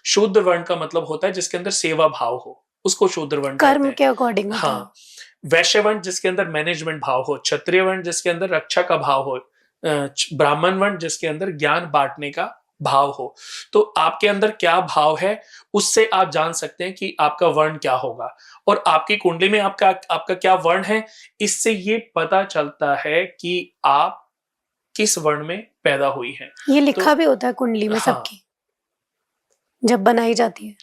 शूद्र वर्ण का मतलब होता है जिसके अंदर सेवा भाव हो, उसको शूद्र वर्ण कहते कर्म हैं। के अकॉर्डिंग होता है। हाँ, वैश्य वर्ण जिसके अंदर मैनेजमेंट भाव हो, क्षत्रिय वर्ण जिसके अंदर रक्षा का भाव हो, ब्राह्मण वर्ण जिसके अंदर ज्ञान बांटने का भाव हो। तो आपके अंदर क्या भाव है, उससे आप जान सकते हैं कि आपका वर्ण क्या होगा। और आपकी कुंडली में आपका आपका क्या वर्ण है, इससे ये पता चलता है कि आप किस वर्ण में पैदा हुई हैं। ये तो लिखा भी होता है कुंडली में हाँ, सबकी, जब बनाई जाती है।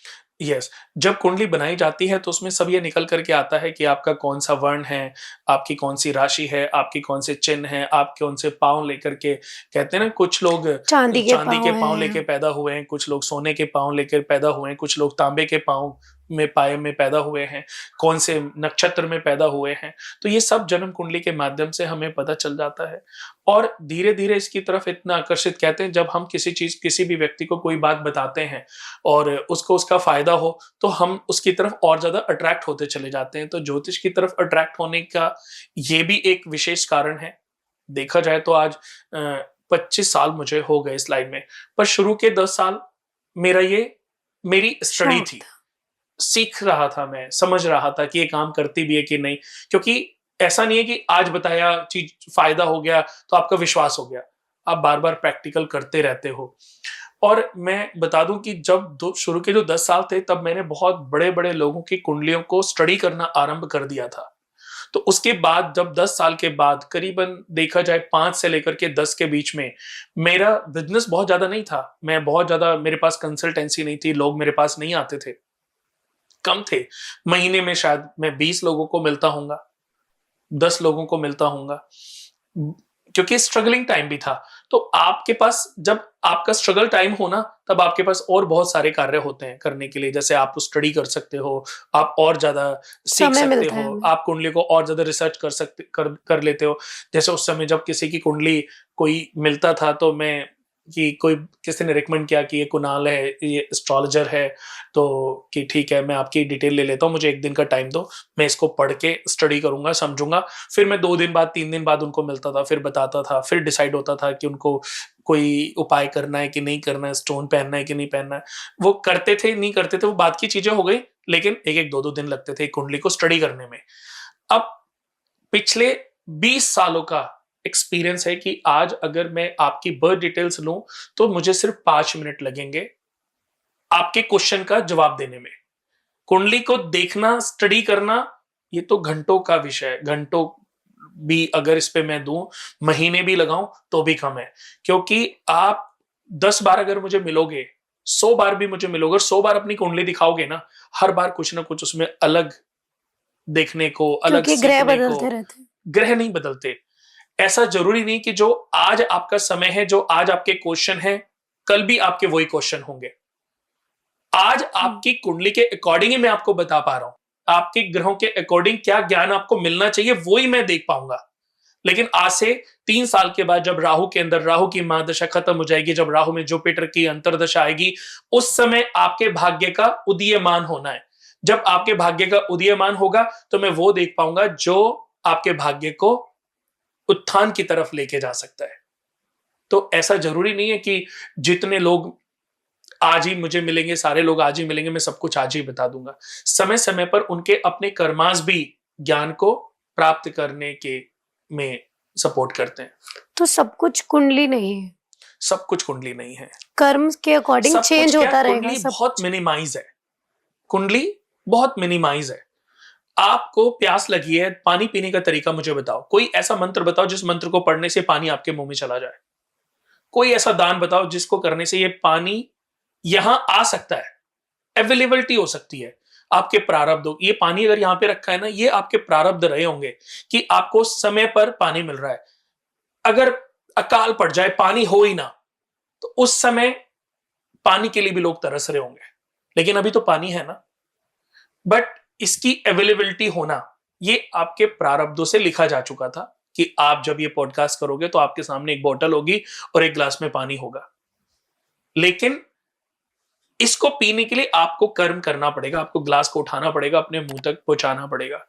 यस, जब कुंडली बनाई जाती है तो उसमें सब ये निकल करके आता है कि आपका कौन सा वर्ण है, आपकी कौन सी राशि है, आपकी कौन से चिन्ह है, आप कौन से पाँव लेकर के, कहते हैं ना कुछ लोग चांदी के चांदी के पाँव पाँव हैं। लेके पैदा हुए हैं, कुछ लोग सोने के पाँव लेकर पैदा हुए हैं, कुछ लोग तांबे के पाँव में पाए में पैदा हुए हैं, कौन से नक्षत्र में पैदा हुए हैं। तो ये सब जन्म कुंडली के माध्यम से हमें पता चल जाता है। और धीरे धीरे इसकी तरफ इतना आकर्षित, कहते हैं जब हम किसी चीज, किसी भी व्यक्ति को कोई बात बताते हैं और उसको उसका फायदा हो, तो हम उसकी तरफ और ज्यादा अट्रैक्ट होते चले जाते हैं। तो ज्योतिष की तरफ अट्रैक्ट होने का ये भी एक विशेष कारण है। देखा जाए तो आज 25 साल मुझे हो गए इस लाइन में, पर शुरू के 10 साल मेरा ये मेरी स्टडी शौक थी। था। सीख रहा था, मैं समझ रहा था कि ये काम करती भी है कि नहीं। क्योंकि ऐसा नहीं है कि आज बताया चीज फायदा हो गया तो आपका विश्वास हो गया, आप बार बार प्रैक्टिकल करते रहते हो। और मैं बता दूं कि जब शुरू के जो 10 साल थे, तब मैंने बहुत बड़े बड़े लोगों की कुंडलियों को स्टडी करना आरंभ कर दिया था। तो उसके बाद जब 10 साल के बाद, करीबन देखा जाए 5 से लेकर के 10 के बीच में, मेरा बिजनेस बहुत ज्यादा नहीं था। मैं बहुत ज्यादा, मेरे पास कंसल्टेंसी नहीं थी, लोग मेरे पास नहीं आते थे, कम थे। महीने में शायद मैं 20 लोगों को मिलता हूँगा, 10 लोगों को मिलता हूँगा, क्योंकि स्ट्रगलिंग टाइम भी था। तो आपके पास जब आपका स्ट्रगल टाइम हो ना, तब आपके पास और बहुत सारे कार्य होते हैं करने के लिए। जैसे आप स्टडी कर सकते हो, आप और ज्यादा सीख समय सकते मिलता है हो, हमें। आप कुंडली को और ज्यादा रिसर्च कर लेते हो। जैसे उस समय जब किसी की कुंडली कोई मिलता था, तो मैं, कि कोई किसी ने रिकमेंड किया कि ये कुणाल है, ये एस्ट्रोलॉजर है, तो कि ठीक है, मैं आपकी डिटेल ले लेता हूँ, मुझे 1 दिन का टाइम दो, मैं इसको पढ़ के स्टडी करूंगा, समझूंगा। फिर मैं 2 दिन बाद, 3 दिन बाद उनको मिलता था, फिर बताता था, फिर डिसाइड होता था कि उनको कोई उपाय करना है कि नहीं करना है, स्टोन पहनना है कि नहीं पहनना है। वो करते थे नहीं करते थे, वो बात की चीजें हो गई, लेकिन 1-1, 2-2 दिन लगते थे कुंडली को स्टडी करने में। अब पिछले 20 सालों का एक्सपीरियंस है कि आज अगर मैं आपकी बर्थ डिटेल्स लूं, तो मुझे सिर्फ 5 मिनट लगेंगे आपके क्वेश्चन का जवाब देने में। कुंडली को देखना, स्टडी करना, ये तो घंटों का विषय है। घंटों भी अगर इस पे मैं दूं, महीने भी लगाऊं तो भी कम है। क्योंकि आप 10 बार अगर मुझे मिलोगे, 100 बार भी मुझे मिलोगे, 100 बार अपनी कुंडली दिखाओगे ना, हर बार कुछ ना कुछ उसमें अलग देखने को, अलग क्योंकि ग्रह सीखने को। बदलते रहते हैं। ग्रह नहीं बदलते। ऐसा जरूरी नहीं कि जो आज आपका समय है, जो आज आपके क्वेश्चन है, कल भी आपके वही क्वेश्चन होंगे। आज हम्म। आपकी कुंडली के अकॉर्डिंग ही मैं आपको बता पा रहा हूं, आपके ग्रहों के अकॉर्डिंग क्या ज्ञान आपको मिलना चाहिए, वो ही मैं देख पाऊंगा। लेकिन आज से 3 साल के बाद, जब राहु के अंदर राहु की महादशा खत्म हो जाएगी, जब राहु में जुपिटर की अंतर्दशा आएगी, उस समय आपके भाग्य का उदीयमान होना है। जब आपके भाग्य का उदीयमान होगा, तो मैं वो देख पाऊंगा जो आपके भाग्य को उत्थान की तरफ लेके जा सकता है। तो ऐसा जरूरी नहीं है कि जितने लोग आज ही मुझे मिलेंगे, सारे लोग आज ही मिलेंगे, मैं सब कुछ आज ही बता दूंगा। समय समय पर उनके अपने कर्मास भी ज्ञान को प्राप्त करने के में सपोर्ट करते हैं। तो सब कुछ कुंडली नहीं है, सब कुछ कुंडली नहीं है। कर्म के अकॉर्डिंग सब कुछ चेंज क्या, होता रहेगा कुंडली सब बहुत कुछ। मिनिमाइज है। कुंडली बहुत मिनिमाइज है। आपको प्यास लगी है, पानी पीने का तरीका मुझे बताओ। कोई ऐसा मंत्र बताओ जिस मंत्र को पढ़ने से पानी आपके मुंह में चला जाए। कोई ऐसा दान बताओ जिसको करने से ये पानी यहां आ सकता है, अवेलेबिलिटी हो सकती है। आपके प्रारब्ध, ये पानी अगर यहां पे रखा है ना, ये आपके प्रारब्ध रहे होंगे कि आपको समय पर पानी मिल रहा है। अगर अकाल पड़ जाए, पानी हो ही ना, तो उस समय पानी के लिए भी लोग तरस रहे होंगे। लेकिन अभी तो पानी है ना। बट इसकी अवेलेबिलिटी होना, ये आपके प्रारब्धों से लिखा जा चुका था कि आप जब ये पॉडकास्ट करोगे तो आपके सामने एक बोतल होगी और एक ग्लास में पानी होगा। लेकिन इसको पीने के लिए आपको कर्म करना पड़ेगा, आपको ग्लास को उठाना पड़ेगा, अपने मुंह तक पहुंचाना पड़ेगा।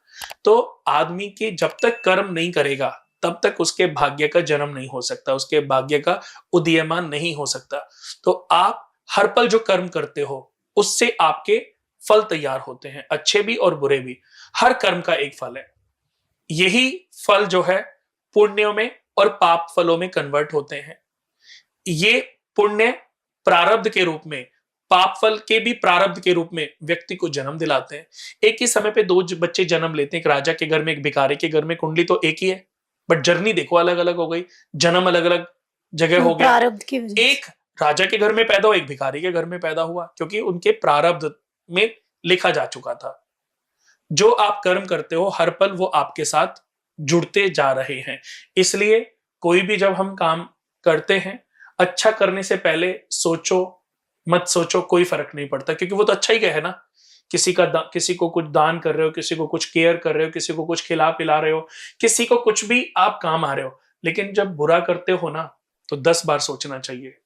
तो आदमी के जब तक कर्म नहीं करेगा, तब तक उसके भाग्य का जन्म नहीं हो सकता, उसके भाग्य का उदीयमान नहीं हो सकता। तो आप हर पल जो कर्म करते हो, उससे आपके फल तैयार होते हैं, अच्छे भी और बुरे भी। हर कर्म का एक फल है। यही फल जो है पुण्यों में और पाप फलों में कन्वर्ट होते हैं। ये पुण्य प्रारब्ध के रूप में, पाप फल के भी प्रारब्ध के रूप में व्यक्ति को जन्म दिलाते हैं। एक ही समय पे दो बच्चे जन्म लेते हैं, एक राजा के घर में, एक भिखारी के घर में। कुंडली तो एक ही है, बट जर्नी देखो अलग अलग हो गई, जन्म अलग अलग जगह हो गया। प्रारब्ध की वजह से। एक राजा के घर में पैदा हुआ, एक भिखारी के घर में पैदा हुआ, क्योंकि उनके प्रारब्ध में लिखा जा चुका था। जो आप कर्म करते हो हर पल वो आपके साथ जुड़ते जा रहे हैं। इसलिए कोई भी जब हम काम करते हैं, अच्छा करने से पहले सोचो मत सोचो, कोई फर्क नहीं पड़ता, क्योंकि वो तो अच्छा ही है ना। किसी को कुछ दान कर रहे हो, किसी को कुछ केयर कर रहे हो, किसी को कुछ खिला पिला रहे हो, किसी को कुछ भी आप काम आ रहे हो। लेकिन जब बुरा करते हो ना, तो 10 बार सोचना चाहिए।